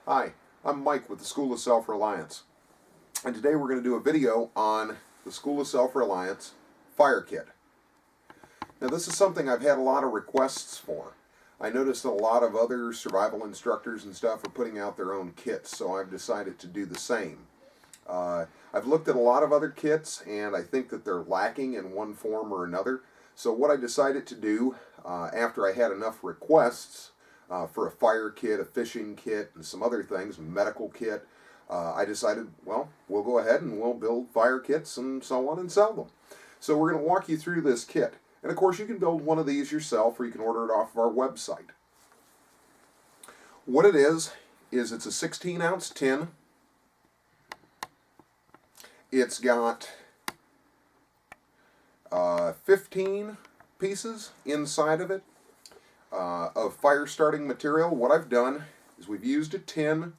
Hi, I'm Mike with the School of Self Reliance, and today we're going to do a video on the School of Self Reliance Fire Kit. Now this is something I've had a lot of requests for. I noticed that a lot of other survival instructors and stuff are putting out their own kits, so I've decided to do the same. I've looked at a lot of other kits and I think that they're lacking in one form or another. So what I decided to do after I had enough requests for a fire kit, a fishing kit, and some other things, a medical kit, I decided, well, we'll go ahead and we'll build fire kits and so on and sell them. So we're going to walk you through this kit. And of course you can build one of these yourself or you can order it off of our website. What it is it's a 16-ounce tin. It's got 15 pieces inside of it of fire starting material. What I've done is we've used a tin,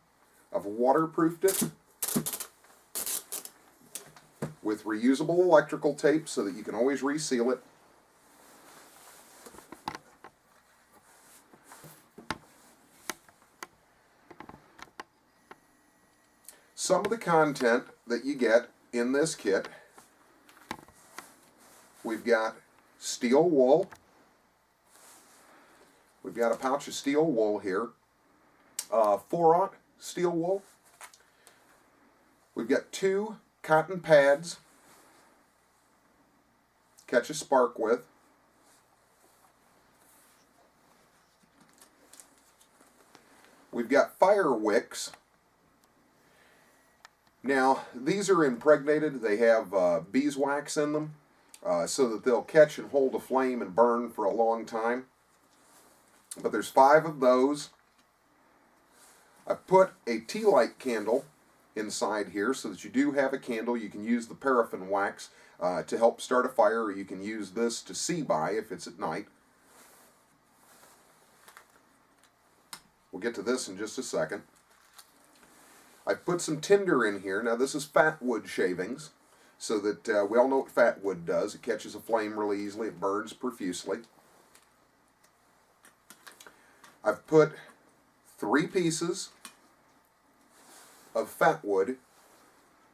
I've waterproofed it with reusable electrical tape so that you can always reseal it. Some of the content that you get in this kit, we've got steel wool. We've got a pouch of steel wool here, 4-aught steel wool. We've got 2 cotton pads, catch a spark with. We've got fire wicks. Now, these are impregnated. They have beeswax in them so that they'll catch and hold a flame and burn for a long time. But there's 5 of those. I've put a tea light candle inside here so that you do have a candle. You can use the paraffin wax to help start a fire, or you can use this to see by if it's at night. We'll get to this in just a second. I've put some tinder in here. Now this is fat wood shavings, so that we all know what fat wood does. It catches a flame really easily. It burns profusely. I've put 3 pieces of fat wood,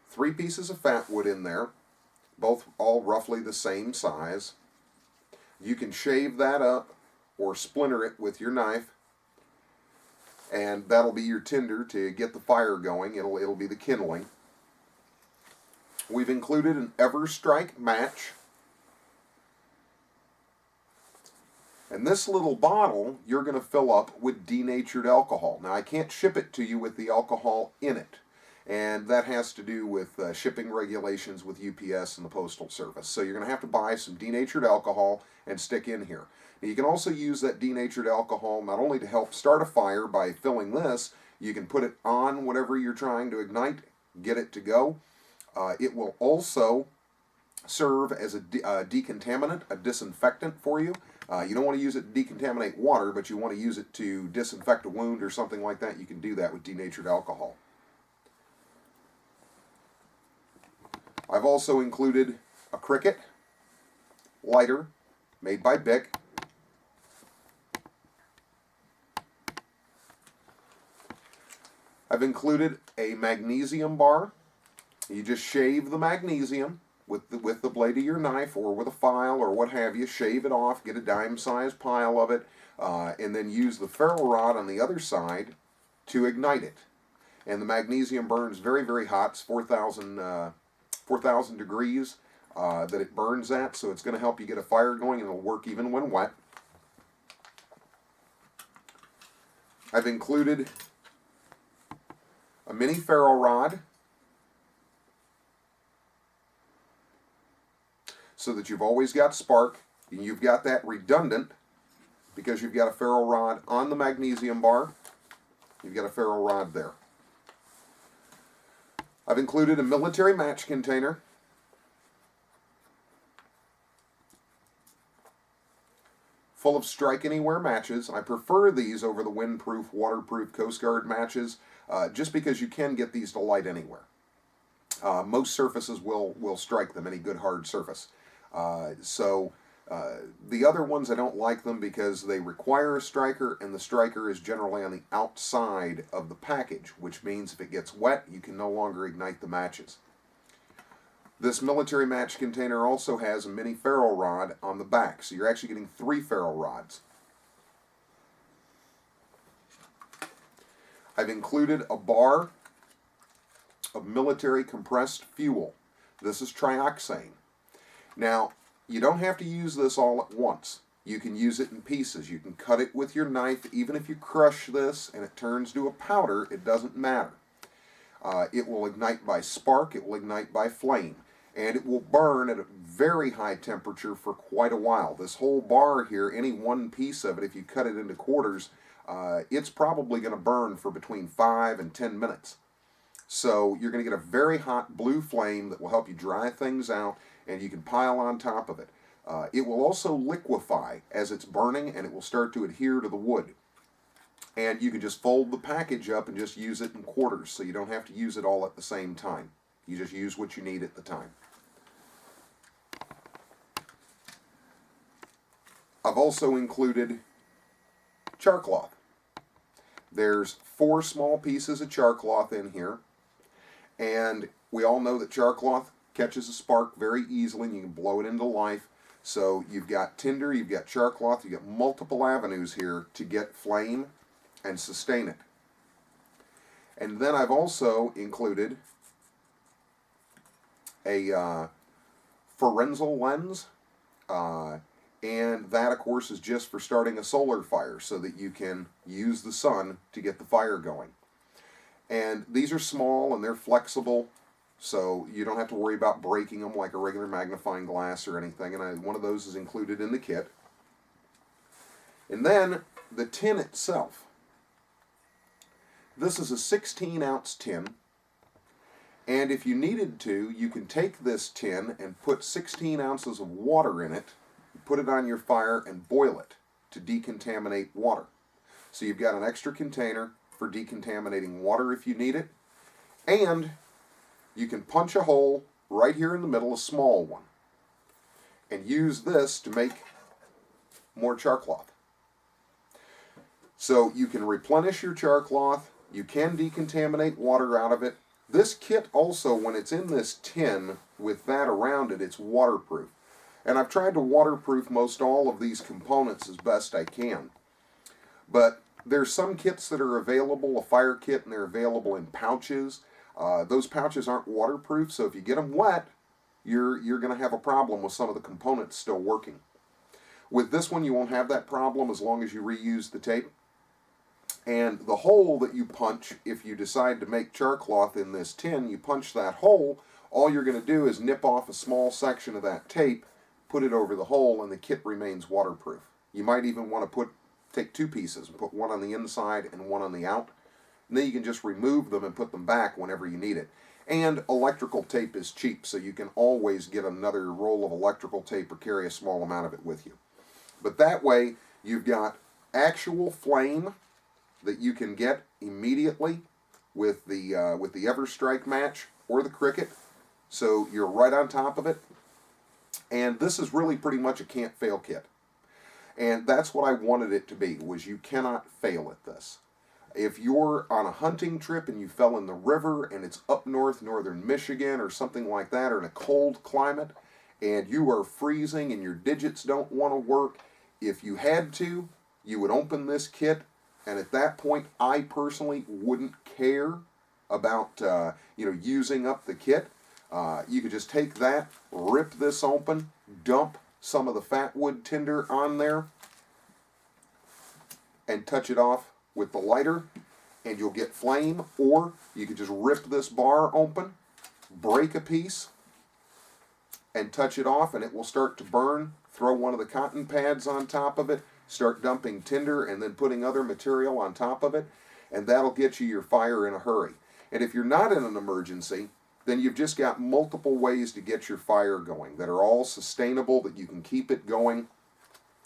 3 pieces of fat wood in there, both all roughly the same size. You can shave that up or splinter it with your knife, and that'll be your tinder to get the fire going. It'll be the kindling. We've included an Everstryke Match. And this little bottle you're going to fill up with denatured alcohol. Now I can't ship it to you with the alcohol in it, and that has to do with shipping regulations with UPS and the Postal Service. So you're going to have to buy some denatured alcohol and stick in here. Now you can also use that denatured alcohol not only to help start a fire by filling this, you can put it on whatever you're trying to ignite, get it to go. It will also serve as a decontaminant, a disinfectant for you. You don't want to use it to decontaminate water, but you want to use it to disinfect a wound or something like that. You can do that with denatured alcohol. I've also included a cricket lighter made by Bic. I've included a magnesium bar. You just shave the magnesium with the blade of your knife or with a file or what have you, shave it off, get a dime-sized pile of it, and then use the ferro rod on the other side to ignite it. And the magnesium burns very, very hot. It's 4,000 degrees that it burns at, so it's going to help you get a fire going, and it'll work even when wet. I've included a mini ferro rod so that you've always got spark, and you've got that redundant because you've got a ferro rod on the magnesium bar. You've got a ferro rod there. I've included a military match container, full of Strike Anywhere matches. I prefer these over the windproof, waterproof Coast Guard matches just because you can get these to light anywhere. Most surfaces will strike them, any good hard surface. So The other ones, I don't like them because they require a striker, and the striker is generally on the outside of the package, which means if it gets wet, you can no longer ignite the matches. This military match container also has a mini ferro rod on the back, so you're actually getting 3 ferro rods. I've included a bar of military compressed fuel. This is Trioxane. Now, you don't have to use this all at once. You can use it in pieces. You can cut it with your knife. Even if you crush this and it turns to a powder, it doesn't matter. It will ignite by spark, it will ignite by flame, and it will burn at a very high temperature for quite a while. This whole bar here, any one piece of it, if you cut it into quarters, it's probably going to burn for between 5 and 10 minutes. So you're going to get a very hot blue flame that will help you dry things out, and you can pile on top of it. It will also liquefy as it's burning, and it will start to adhere to the wood. And you can just fold the package up and just use it in quarters, so you don't have to use it all at the same time. You just use what you need at the time. I've also included CharCloth. There's 4 small pieces of CharCloth in here, and we all know that CharCloth catches a spark very easily, and you can blow it into life. So you've got Tinder, you've got CharCloth, you've got multiple avenues here to get flame and sustain it. And then I've also included a Fresnal Lens, and that of course is just for starting a solar fire so that you can use the sun to get the fire going. And these are small and they're flexible, so you don't have to worry about breaking them like a regular magnifying glass or anything, and one of those is included in the kit. And then the tin itself. This is a 16-ounce tin, and if you needed to, you can take this tin and put 16 ounces of water in it, put it on your fire, and boil it to decontaminate water. So you've got an extra container for decontaminating water if you need it, and you can punch a hole right here in the middle, a small one, and use this to make more CharCloth. So you can replenish your CharCloth, you can decontaminate water out of it. This kit also, when it's in this tin with that around it, it's waterproof. And I've tried to waterproof most all of these components as best I can. But there's some kits that are available, a fire kit, and they're available in pouches. Those pouches aren't waterproof, so if you get them wet, you're going to have a problem with some of the components still working. With this one, you won't have that problem as long as you reuse the tape. And the hole that you punch, if you decide to make CharCloth in this tin, you punch that hole, all you're going to do is nip off a small section of that tape, put it over the hole, and the kit remains waterproof. You might even want to take 2 pieces and put one on the inside and one on the out. And then you can just remove them and put them back whenever you need it. And electrical tape is cheap, so you can always get another roll of electrical tape or carry a small amount of it with you. But that way, you've got actual flame that you can get immediately with the Everstryke Match or the Cricut. So you're right on top of it. And this is really pretty much a can't-fail kit. And that's what I wanted it to be, was you cannot fail at this. If you're on a hunting trip and you fell in the river and it's up north, northern Michigan or something like that, or in a cold climate, and you are freezing and your digits don't want to work, if you had to, you would open this kit, and at that point, I personally wouldn't care about using up the kit. You could just take that, rip this open, dump some of the fat wood tinder on there, and touch it off with the lighter, and you'll get flame. Or you could just rip this bar open, break a piece, and touch it off, and it will start to burn. Throw one of the cotton pads on top of it, start dumping tinder, and then putting other material on top of it, and that'll get you your fire in a hurry. And if you're not in an emergency, then you've just got multiple ways to get your fire going that are all sustainable, that you can keep it going.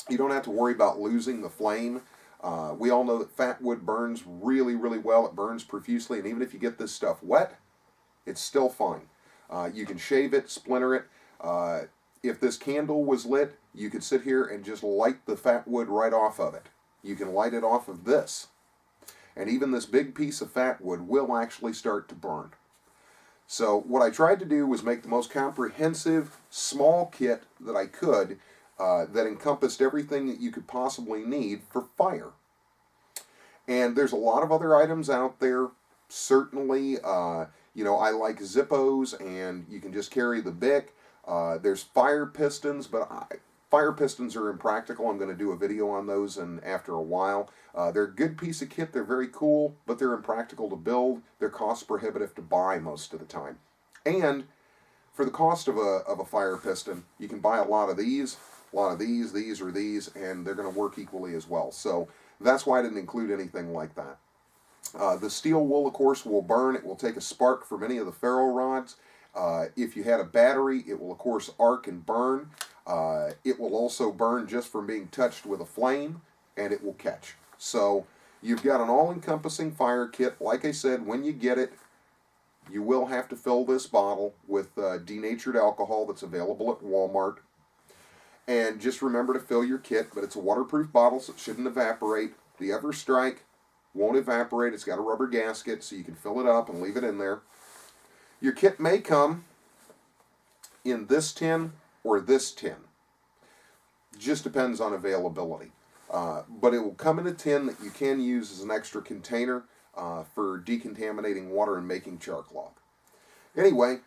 You don't have to worry about losing the flame. We all know that fat wood burns really, really well. It burns profusely, and even if you get this stuff wet, it's still fine. You can shave it, splinter it. If this candle was lit, you could sit here and just light the fat wood right off of it. You can light it off of this. And even this big piece of fat wood will actually start to burn. So what I tried to do was make the most comprehensive small kit that I could that encompassed everything that you could possibly need for fire. And there's a lot of other items out there. Certainly, you know, I like Zippos, and you can just carry the Bic. There's fire pistons, but fire pistons are impractical. I'm going to do a video on those after a while. They're a good piece of kit. They're very cool, but they're impractical to build. They're cost prohibitive to buy most of the time. And for the cost of a fire piston, you can buy a lot of these, these, or these, and they're going to work equally as well. So that's why I didn't include anything like that. The steel wool, of course, will burn. It will take a spark from any of the ferro rods. If you had a battery, it will, of course, arc and burn. It will also burn just from being touched with a flame, and it will catch. So you've got an all-encompassing fire kit. Like I said, when you get it, you will have to fill this bottle with denatured alcohol that's available at Walmart. And just remember to fill your kit, but it's a waterproof bottle, so it shouldn't evaporate. The Everstryke won't evaporate. It's got a rubber gasket, so you can fill it up and leave it in there. Your kit may come in this tin or this tin. Just depends on availability. But it will come in a tin that you can use as an extra container for decontaminating water and making char cloth. Anyway,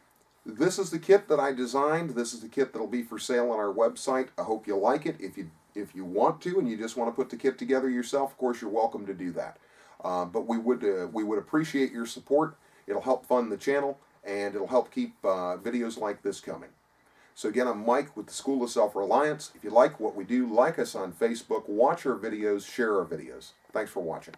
this is the kit that I designed. This is the kit that will be for sale on our website. I hope you like it. If you want to and you just want to put the kit together yourself, of course, you're welcome to do that. But we would appreciate your support. It'll help fund the channel, and it'll help keep videos like this coming. So again, I'm Mike with the School of Self Reliance. If you like what we do, like us on Facebook, watch our videos, share our videos. Thanks for watching.